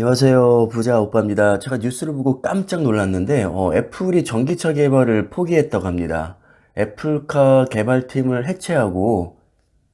안녕하세요. 부자 오빠입니다. 제가 뉴스를 보고 깜짝 놀랐는데, 애플이 전기차 개발을 포기했다고 합니다. 애플카 개발팀을 해체하고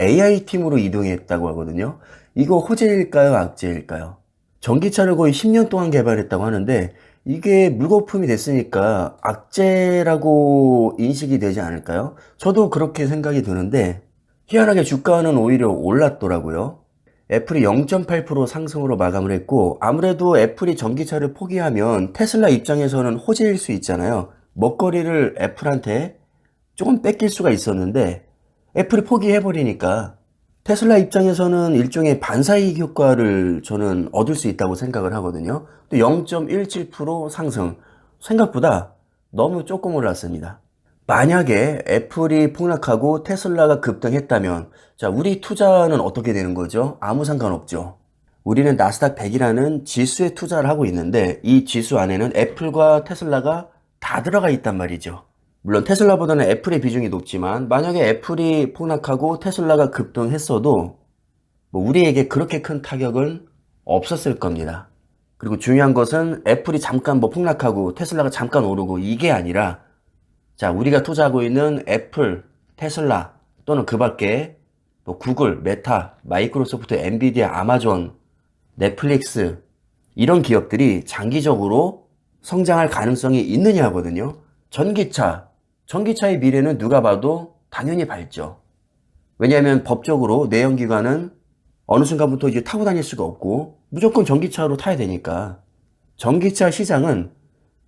AI 팀으로 이동했다고 하거든요. 이거 호재일까요? 악재일까요? 전기차를 거의 10년 동안 개발했다고 하는데, 이게 물거품이 됐으니까 악재라고 인식이 되지 않을까요? 저도 그렇게 생각이 드는데, 희한하게 주가는 오히려 올랐더라고요. 애플이 0.8% 상승으로 마감을 했고, 아무래도 애플이 전기차를 포기하면 테슬라 입장에서는 호재일 수 있잖아요. 먹거리를 애플한테 조금 뺏길 수가 있었는데 애플이 포기해버리니까 테슬라 입장에서는 일종의 반사이익 효과를 저는 얻을 수 있다고 생각을 하거든요. 또 0.17% 상승, 생각보다 너무 조금 올랐습니다. 만약에 애플이 폭락하고 테슬라가 급등했다면, 자, 우리 투자는 어떻게 되는 거죠? 아무 상관없죠. 우리는 나스닥 100이라는 지수에 투자를 하고 있는데, 이 지수 안에는 애플과 테슬라가 다 들어가 있단 말이죠. 물론 테슬라보다는 애플의 비중이 높지만, 만약에 애플이 폭락하고 테슬라가 급등했어도 뭐 우리에게 그렇게 큰 타격은 없었을 겁니다. 그리고 중요한 것은 애플이 잠깐 뭐 폭락하고 테슬라가 잠깐 오르고 이게 아니라, 자, 우리가 투자하고 있는 애플, 테슬라 또는 그 밖에 뭐 구글, 메타, 마이크로소프트, 엔비디아, 아마존, 넷플릭스 이런 기업들이 장기적으로 성장할 가능성이 있느냐거든요. 전기차의 미래는 누가 봐도 당연히 밝죠. 왜냐하면 법적으로 내연기관은 어느 순간부터 이제 타고 다닐 수가 없고 무조건 전기차로 타야 되니까 전기차 시장은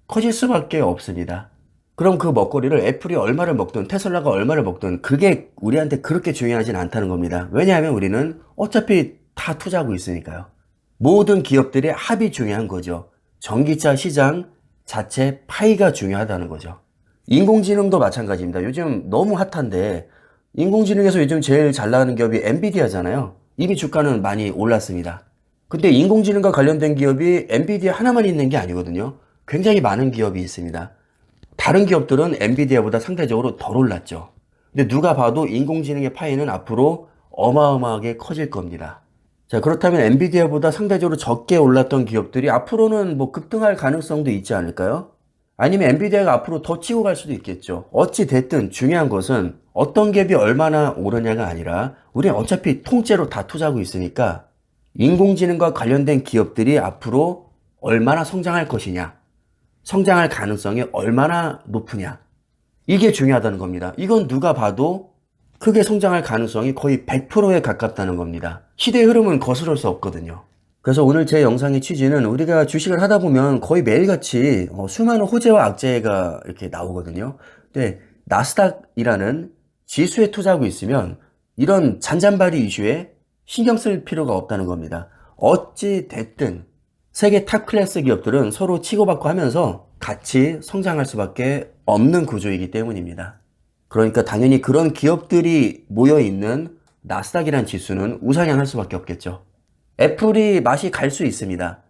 커질 수밖에 없습니다. 그럼 그 먹거리를 애플이 얼마를 먹든 테슬라가 얼마를 먹든 그게 우리한테 그렇게 중요하진 않다는 겁니다. 왜냐하면 우리는 어차피 다 투자하고 있으니까요. 모든 기업들의 합이 중요한 거죠. 전기차 시장 자체 파이가 중요하다는 거죠. 인공지능도 마찬가지입니다. 요즘 너무 핫한데 인공지능에서 요즘 제일 잘 나가는 기업이 엔비디아잖아요. 이미 주가는 많이 올랐습니다. 근데 인공지능과 관련된 기업이 엔비디아 하나만 있는 게 아니거든요. 굉장히 많은 기업이 있습니다. 다른 기업들은 엔비디아보다 상대적으로 덜 올랐죠. 근데 누가 봐도 인공지능의 파이는 앞으로 어마어마하게 커질 겁니다. 자, 그렇다면 엔비디아보다 상대적으로 적게 올랐던 기업들이 앞으로는 뭐 급등할 가능성도 있지 않을까요? 아니면 엔비디아가 앞으로 더 치고 갈 수도 있겠죠. 어찌 됐든 중요한 것은 어떤 기업이 얼마나 오르냐가 아니라 우리는 어차피 통째로 다 투자하고 있으니까 인공지능과 관련된 기업들이 앞으로 얼마나 성장할 것이냐, 성장할 가능성이 얼마나 높으냐, 이게 중요하다는 겁니다. 이건 누가 봐도 크게 성장할 가능성이 거의 100%에 가깝다는 겁니다. 시대의 흐름은 거스를 수 없거든요. 그래서 오늘 제 영상의 취지는 우리가 주식을 하다 보면 거의 매일같이 수많은 호재와 악재가 이렇게 나오거든요. 근데 나스닥이라는 지수에 투자하고 있으면 이런 잔잔바리 이슈에 신경 쓸 필요가 없다는 겁니다. 어찌 됐든 세계 탑 클래스 기업들은 서로 치고받고 하면서 같이 성장할 수밖에 없는 구조이기 때문입니다. 그러니까 당연히 그런 기업들이 모여있는 나스닥이라는 지수는 우상향할 수밖에 없겠죠. 애플이 맛이 갈 수 있습니다.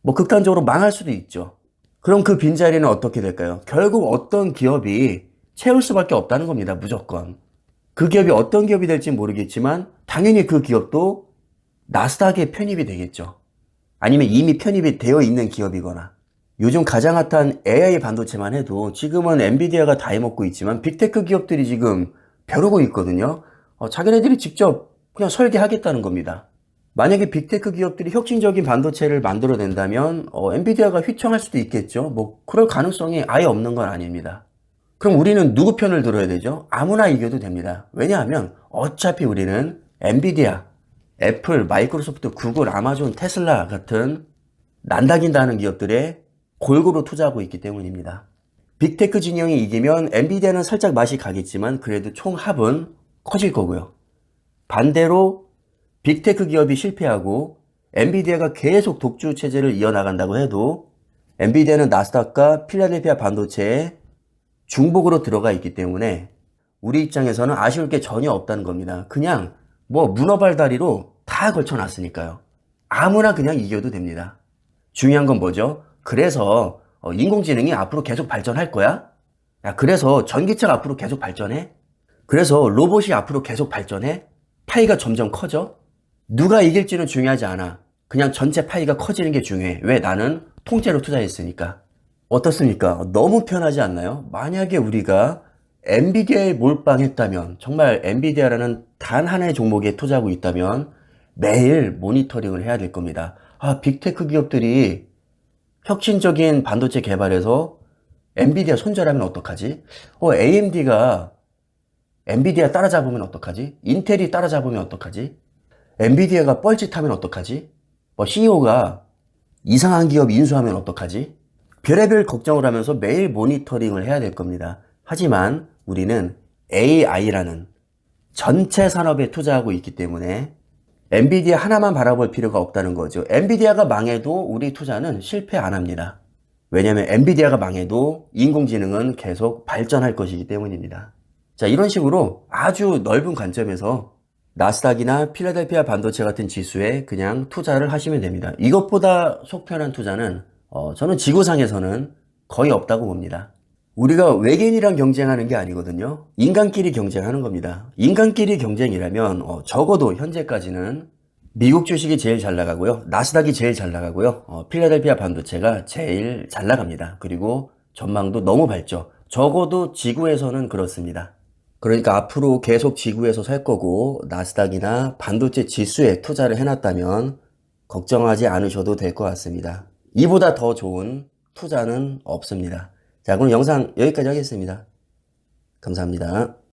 뭐 극단적으로 망할 수도 있죠. 그럼 그 빈자리는 어떻게 될까요? 결국 어떤 기업이 채울 수밖에 없다는 겁니다. 무조건. 그 기업이 어떤 기업이 될지 모르겠지만 당연히 그 기업도 나스닥에 편입이 되겠죠. 아니면 이미 편입이 되어 있는 기업이거나. 요즘 가장 핫한 AI 반도체만 해도 지금은 엔비디아가 다 해먹고 있지만 빅테크 기업들이 지금 벼르고 있거든요. 자기네들이 직접 그냥 설계하겠다는 겁니다. 만약에 빅테크 기업들이 혁신적인 반도체를 만들어낸다면 엔비디아가 휘청할 수도 있겠죠. 뭐 그럴 가능성이 아예 없는 건 아닙니다. 그럼 우리는 누구 편을 들어야 되죠? 아무나 이겨도 됩니다. 왜냐하면 어차피 우리는 엔비디아, 애플, 마이크로소프트, 구글, 아마존, 테슬라 같은 난다긴다는 기업들에 골고루 투자하고 있기 때문입니다. 빅테크 진영이 이기면 엔비디아는 살짝 맛이 가겠지만 그래도 총 합은 커질 거고요. 반대로 빅테크 기업이 실패하고 엔비디아가 계속 독주 체제를 이어나간다고 해도 엔비디아는 나스닥과 필라델피아 반도체에 중복으로 들어가 있기 때문에 우리 입장에서는 아쉬울 게 전혀 없다는 겁니다. 그냥 뭐 문어발다리로 다 걸쳐놨으니까요. 아무나 그냥 이겨도 됩니다. 중요한 건 뭐죠? 그래서 인공지능이 앞으로 계속 발전할 거야? 야, 그래서 전기차가 앞으로 계속 발전해? 그래서 로봇이 앞으로 계속 발전해? 파이가 점점 커져? 누가 이길지는 중요하지 않아. 그냥 전체 파이가 커지는 게 중요해. 왜? 나는 통째로 투자했으니까. 어떻습니까? 너무 편하지 않나요? 만약에 우리가 엔비디아에 몰빵했다면, 정말 엔비디아라는 단 하나의 종목에 투자하고 있다면 매일 모니터링을 해야 될 겁니다. 아, 빅테크 기업들이 혁신적인 반도체 개발에서 엔비디아 손절하면 어떡하지? AMD가 엔비디아 따라잡으면 어떡하지? 인텔이 따라잡으면 어떡하지? 엔비디아가 뻘짓하면 어떡하지? CEO가 이상한 기업 인수하면 어떡하지? 별의별 걱정을 하면서 매일 모니터링을 해야 될 겁니다. 하지만 우리는 AI라는 전체 산업에 투자하고 있기 때문에 엔비디아 하나만 바라볼 필요가 없다는 거죠. 엔비디아가 망해도 우리 투자는 실패 안 합니다. 왜냐하면 엔비디아가 망해도 인공지능은 계속 발전할 것이기 때문입니다. 자, 이런 식으로 아주 넓은 관점에서 나스닥이나 필라델피아 반도체 같은 지수에 그냥 투자를 하시면 됩니다. 이것보다 속편한 투자는 저는 지구상에서는 거의 없다고 봅니다. 우리가 외계인이랑 경쟁하는 게 아니거든요. 인간끼리 경쟁하는 겁니다. 인간끼리 경쟁이라면 적어도 현재까지는 미국 주식이 제일 잘 나가고요. 나스닥이 제일 잘 나가고요. 필라델피아 반도체가 제일 잘 나갑니다. 그리고 전망도 너무 밝죠. 적어도 지구에서는 그렇습니다. 그러니까 앞으로 계속 지구에서 살 거고 나스닥이나 반도체 지수에 투자를 해놨다면 걱정하지 않으셔도 될 것 같습니다. 이보다 더 좋은 투자는 없습니다. 자, 그럼 영상 여기까지 하겠습니다. 감사합니다.